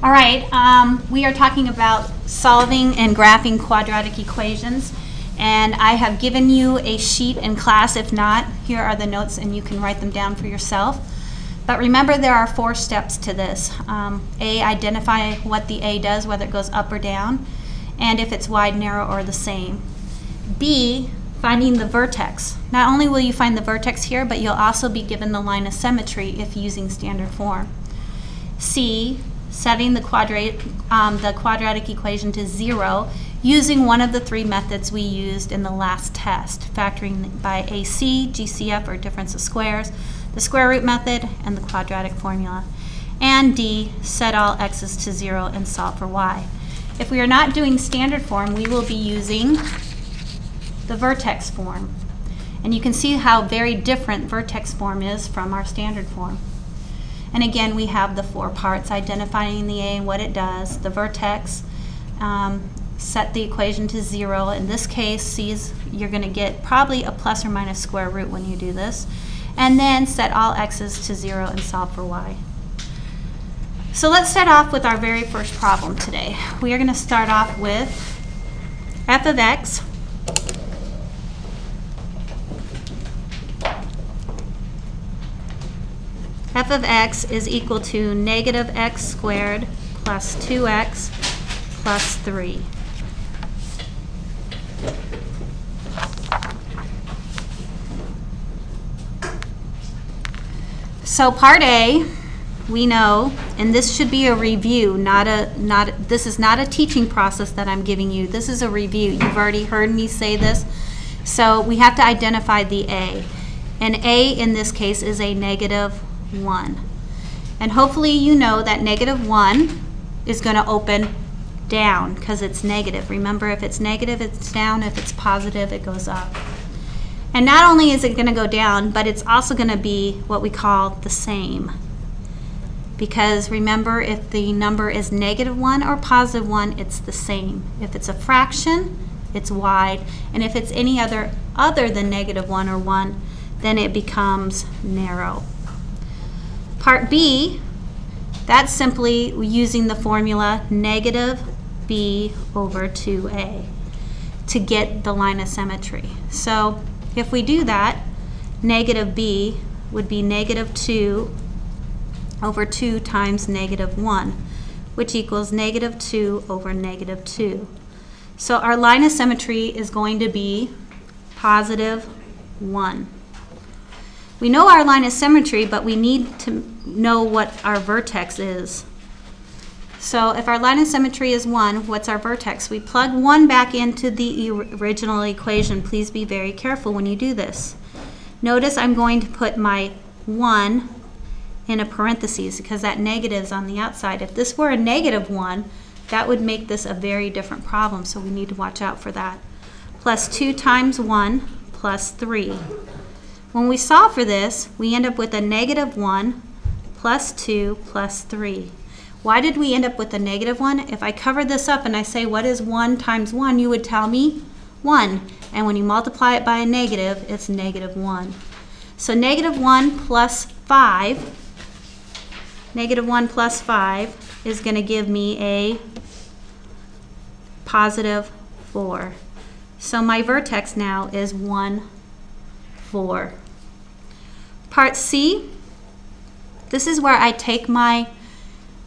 All right, we are talking about solving and graphing quadratic equations, and I have given you a sheet in class. If not, here are the notes and you can write them down for yourself. But remember, there are 4 steps to this. A, identify what the A does, whether it goes up or down, and if it's wide, narrow, or the same. B, finding the vertex. Not only will you find the vertex here, but you'll also be given the line of symmetry if using standard form. C, setting the quadratic equation to 0 using one of the 3 methods we used in the last test, factoring by AC, GCF, or difference of squares, the square root method, and the quadratic formula. And D, set all x's to 0 and solve for y. If we are not doing standard form, we will be using the vertex form. And you can see how very different vertex form is from our standard form. And again, we have the 4 parts: identifying the A and what it does, the vertex, set the equation to 0. In this case, you're going to get probably a plus or minus square root when you do this. And then set all x's to 0 and solve for y. So let's start off with our very first problem today. We are going to start off with f of x f of x is equal to negative x squared plus 2x plus 3. So part A, we know, and this should be a review, this is not a teaching process that I'm giving you. This is a review. You've already heard me say this. So we have to identify the A. And A in this case is a negative 1. And hopefully you know that negative 1 is going to open down because it's negative. Remember, if it's negative, it's down. If it's positive, it goes up. And not only is it going to go down, but it's also going to be what we call the same. Because remember, if the number is negative 1 or positive 1, it's the same. If it's a fraction, it's wide. And if it's any other than negative 1 or 1, then it becomes narrow. Part B, that's simply using the formula negative b over 2a to get the line of symmetry. So if we do that, negative b would be negative 2 over 2 times negative 1, which equals negative 2 over negative 2. So our line of symmetry is going to be positive 1. We know our line of symmetry, but we need to know what our vertex is. So if our line of symmetry is 1, what's our vertex? We plug 1 back into the original equation. Please be very careful when you do this. Notice I'm going to put my 1 in a parentheses because that negative is on the outside. If this were a negative 1, that would make this a very different problem, so we need to watch out for that. Plus 2 times 1 plus 3. When we solve for this, we end up with a negative 1 plus 2 plus 3. Why did we end up with a negative 1? If I cover this up and I say, what is 1 times 1, you would tell me 1. And when you multiply it by a negative, it's negative 1. So negative 1 plus 5, negative 1 plus 5 is going to give me a positive 4. So my vertex now is 1, 4. Part C, this is where I take my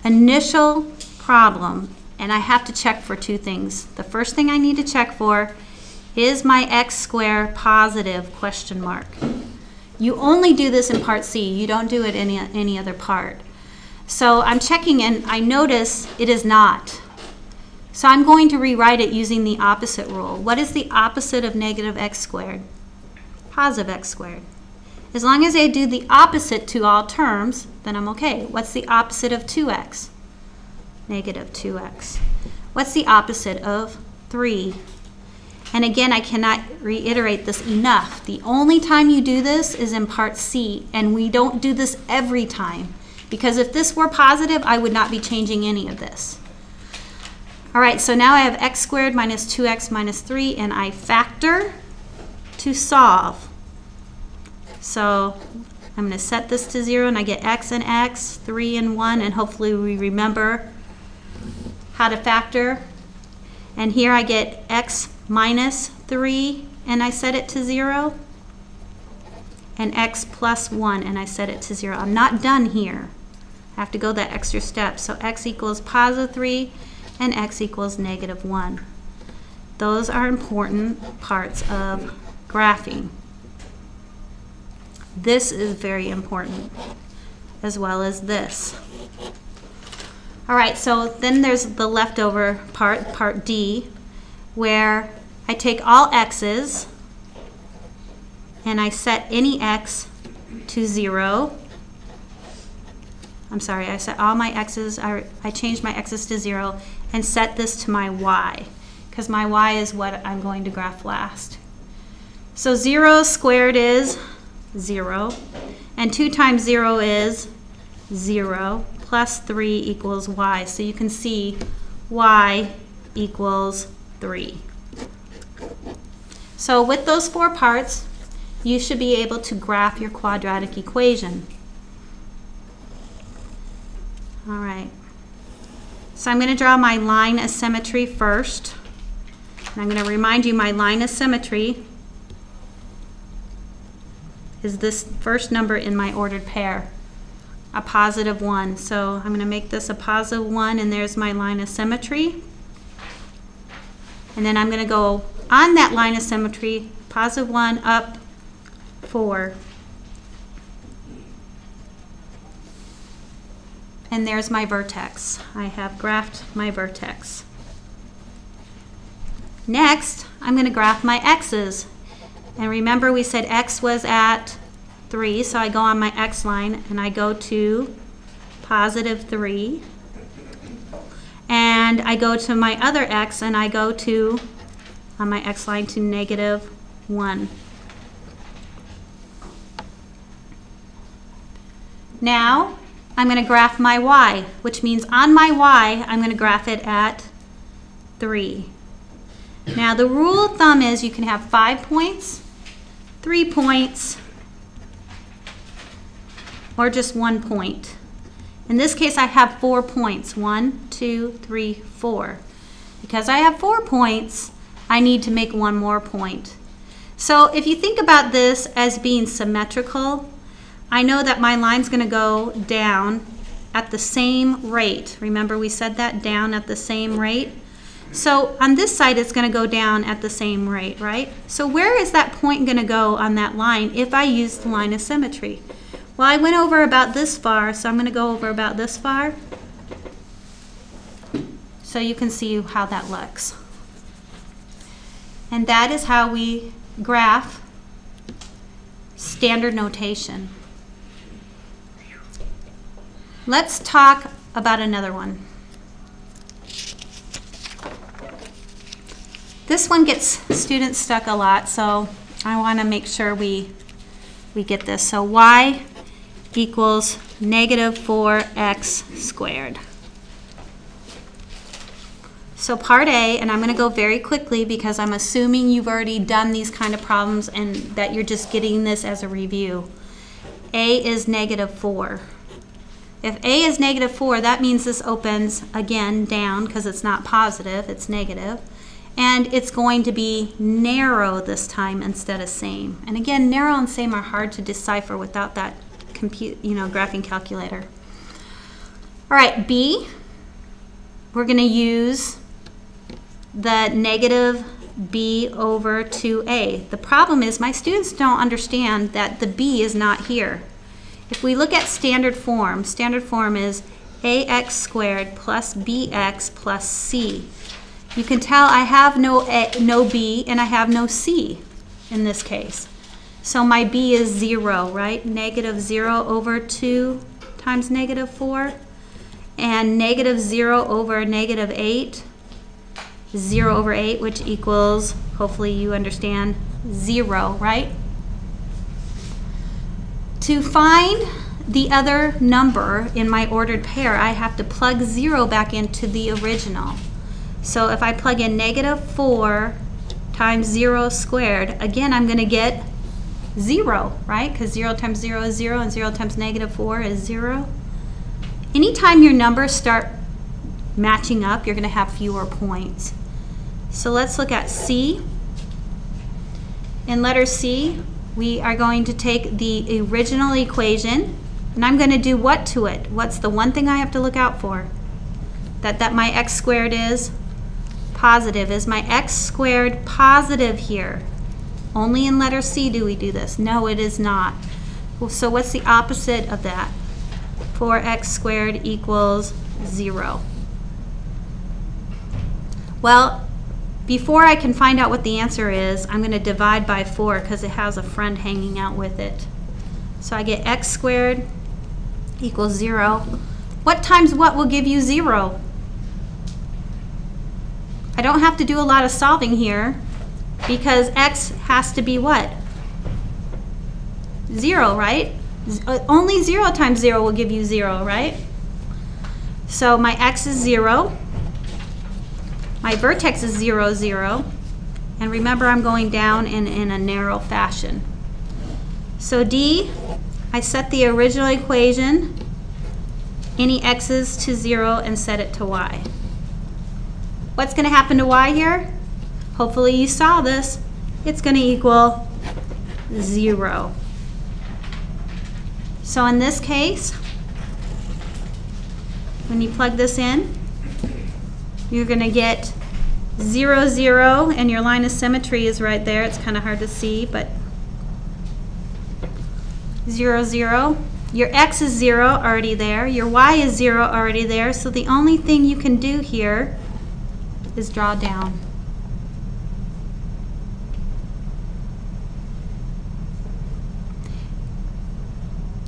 initial problem and I have to check for 2 things. The first thing I need to check for is my x squared positive question mark. You only do this in part C. You don't do it in any other part. So I'm checking and I notice it is not. So I'm going to rewrite it using the opposite rule. What is the opposite of negative x squared? Positive x squared. As long as I do the opposite to all terms, then I'm okay. What's the opposite of 2x? Negative 2x. What's the opposite of 3? And again, I cannot reiterate this enough. The only time you do this is in part C, and we don't do this every time. Because if this were positive, I would not be changing any of this. All right, so now I have x squared minus 2x minus 3, and I factor to solve. So I'm going to set this to 0, and I get x and x, 3 and 1, and hopefully we remember how to factor. And here I get x minus 3, and I set it to 0. And x plus 1, and I set it to 0. I'm not done here. I have to go that extra step. So x equals positive 3, and x equals negative 1. Those are important parts of graphing. This is very important, as well as this. All right, so then there's the leftover part, part D, where I take all x's and I set any x to 0. I'm sorry, I set all my x's, I changed my x's to 0 and set this to my y, because my y is what I'm going to graph last. So 0 squared is 0, and 2 times 0 is 0, plus 3 equals y. So you can see y equals 3. So with those 4 parts, you should be able to graph your quadratic equation. All right. So I'm going to draw my line of symmetry first. And I'm going to remind you my line of symmetry is this first number in my ordered pair, a positive 1. So I'm going to make this a positive 1, and there's my line of symmetry. And then I'm going to go on that line of symmetry, positive 1 up 4. And there's my vertex. I have graphed my vertex. Next, I'm going to graph my x's. And remember we said x was at 3, so I go on my x line and I go to positive 3. And I go to my other x and I go to, on my x line, to negative 1. Now, I'm going to graph my y, which means on my y, I'm going to graph it at 3. Now, the rule of thumb is you can have 5 points, 3 points, or just 1 point. In this case, I have 4 points. 1, 2, 3, 4. Because I have 4 points, I need to make 1 more point. So if you think about this as being symmetrical, I know that my line's going to go down at the same rate. Remember we said that, down at the same rate? So on this side it's going to go down at the same rate, right? So where is that point going to go on that line if I use the line of symmetry? Well, I went over about this far, so I'm going to go over about this far. So you can see how that looks. And that is how we graph standard notation. Let's talk about another one. This one gets students stuck a lot, so I want to make sure we get this. So y equals negative 4x squared. So part A, and I'm going to go very quickly because I'm assuming you've already done these kind of problems and that you're just getting this as a review. A is negative 4. If A is negative 4, that means this opens again down because it's not positive, it's negative. And it's going to be narrow this time instead of same. And again, narrow and same are hard to decipher without that graphing calculator. All right, B, we're going to use the negative B over 2A. The problem is my students don't understand that the B is not here. If we look at standard form is ax squared plus bx plus c. You can tell I have no b and I have no c in this case. So my b is 0, right? Negative 0 over 2 times negative 4. And negative 0 over negative 8. 0 over 8, which equals, hopefully you understand, 0, right? To find the other number in my ordered pair, I have to plug 0 back into the original. So if I plug in negative 4 times 0 squared, again I'm going to get 0, right? Because 0 times 0 is 0 and 0 times negative 4 is 0. Anytime your numbers start matching up, you're going to have fewer points. So let's look at C. In letter C, we are going to take the original equation, and I'm going to do what to it? What's the one thing I have to look out for? That my x squared is positive. Is my x squared positive here? Only in letter C do we do this. No, it is not. So what's the opposite of that? 4x squared equals 0. Well, before I can find out what the answer is, I'm going to divide by 4 because it has a friend hanging out with it. So I get x squared equals 0. What times what will give you 0? I don't have to do a lot of solving here because x has to be what? 0, right? Only 0 times 0 will give you 0, right? So my x is 0. My vertex is 0, 0. And remember, I'm going down in a narrow fashion. So D, I set the original equation, any x's to 0, and set it to y. What's going to happen to y here? Hopefully you saw this. It's going to equal 0. So in this case, when you plug this in, you're going to get 0, 0, and your line of symmetry is right there. It's kind of hard to see, but 0, 0. Your x is 0 already there. Your y is 0 already there. So the only thing you can do here is draw down.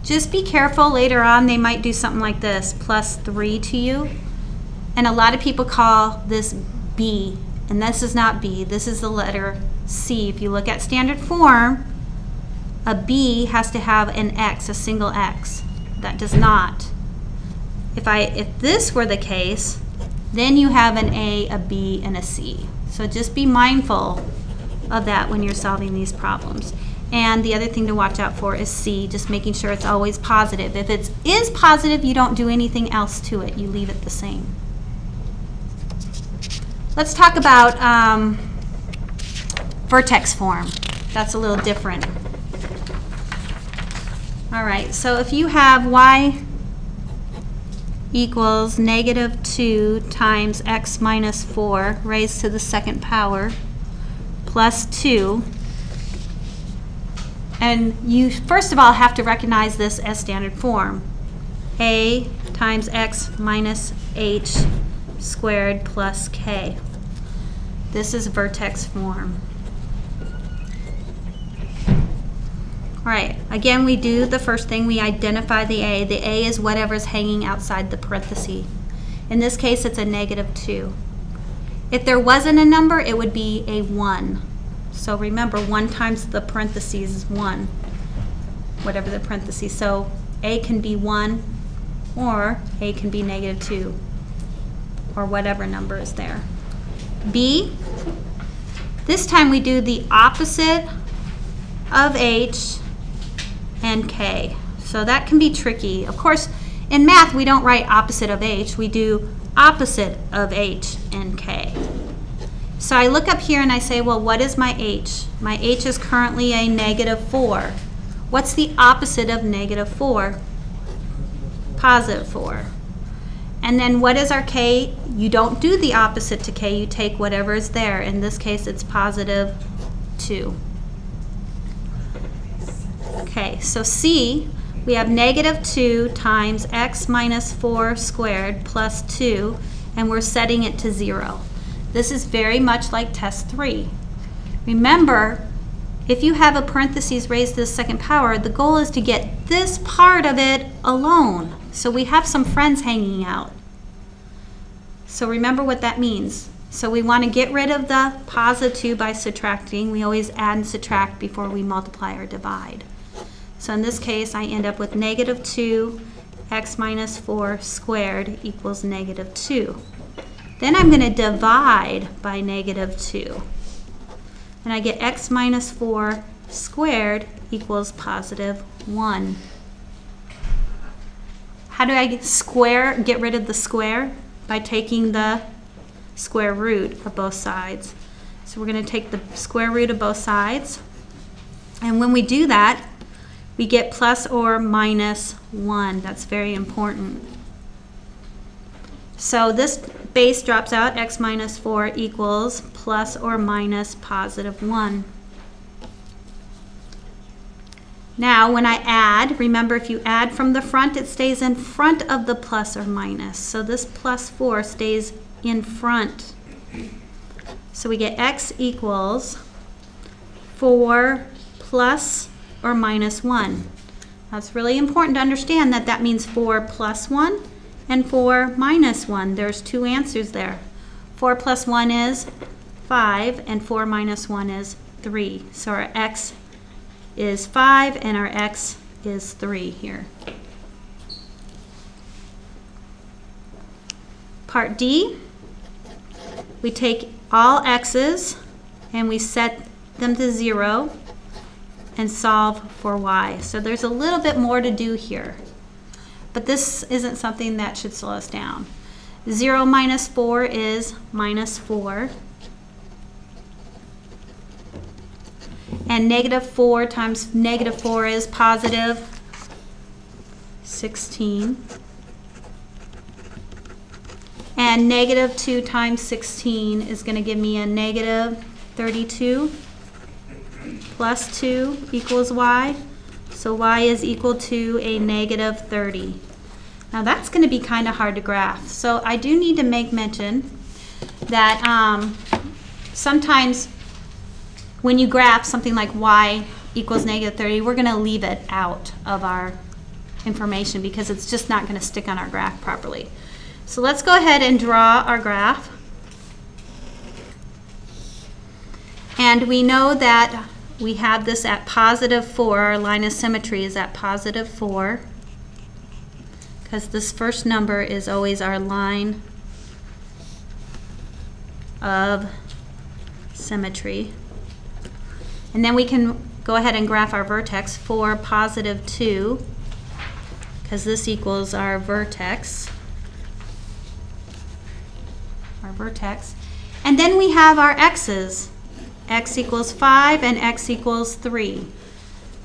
Just be careful later on, they might do something like this, plus 3 to you. And a lot of people call this B, and this is not B, this is the letter C. If you look at standard form, a B has to have an X, a single X. That does not. If this were the case, then you have an A, a B, and a C. So just be mindful of that when you're solving these problems. And the other thing to watch out for is C, just making sure it's always positive. If it is positive, you don't do anything else to it. You leave it the same. Let's talk about vertex form. That's a little different. All right, so if you have y equals negative 2 times x minus 4 raised to the second power plus 2, and you first of all have to recognize this as standard form. A times x minus h squared plus k. This is vertex form. All right, again we do the first thing, we identify the A. The A is whatever's hanging outside the parenthesis. In this case it's a negative 2. If there wasn't a number, it would be a 1. So remember, 1 times the parentheses is 1, whatever the parentheses. So A can be 1, or A can be negative 2, or whatever number is there. B, this time we do the opposite of H and K. So that can be tricky. Of course, in math, we don't write opposite of H. We do opposite of H and K. So I look up here and I say, well, what is my H? My H is currently a negative 4. What's the opposite of negative 4? Positive 4. And then what is our K? You don't do the opposite to K. You take whatever is there. In this case, it's positive 2. Okay, so C, we have negative 2 times x minus 4 squared plus 2, and we're setting it to 0. This is very much like test 3. Remember, if you have a parentheses raised to the second power, the goal is to get this part of it alone. So we have some friends hanging out. So remember what that means. So we want to get rid of the positive 2 by subtracting. We always add and subtract before we multiply or divide. So in this case, I end up with negative 2 x minus 4 squared equals negative 2. Then I'm going to divide by negative 2. And I get x minus 4 squared equals positive 1. How do I get rid of the square? by taking the square root of both sides. So we're going to take the square root of both sides. And when we do that, we get plus or minus 1. That's very important. So this base drops out, x minus 4 equals plus or minus positive 1. Now when I add, remember if you add from the front, it stays in front of the plus or minus. So this plus 4 stays in front. So we get x equals 4 plus or minus 1. That's really important to understand that that means 4 plus 1 and 4 minus 1. There's two answers there. 4 plus 1 is 5 and 4 minus 1 is 3. So our x is 5 and our x is 3 here. Part D, we take all x's and we set them to 0 and solve for y. So there's a little bit more to do here, but this isn't something that should slow us down. 0 minus 4 is minus 4. And negative 4 times negative 4 is positive 16. And negative 2 times 16 is going to give me a negative 32. Plus 2 equals y. So y is equal to a negative 30. Now that's going to be kind of hard to graph. So I do need to make mention that sometimes when you graph something like y equals negative 30, we're going to leave it out of our information because it's just not going to stick on our graph properly. So let's go ahead and draw our graph. And we know that we have this at positive 4. Our line of symmetry is at positive 4 because this first number is always our line of symmetry. And then we can go ahead and graph our vertex for positive 2 because this equals our vertex. And then we have our x's. X equals 5 and x equals 3.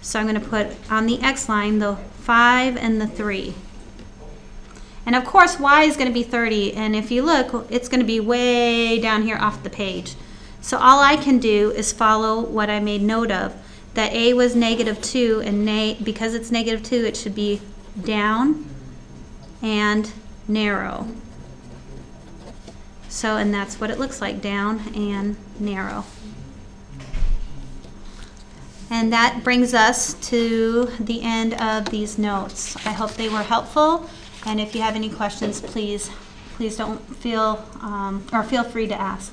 So I'm going to put on the x line the 5 and the 3. And of course y is going to be 30, and if you look, it's going to be way down here off the page. So all I can do is follow what I made note of, that a was negative 2, and because it's negative 2 it should be down and narrow. So, and that's what it looks like, down and narrow. And that brings us to the end of these notes. I hope they were helpful, and if you have any questions, please don't feel free to ask.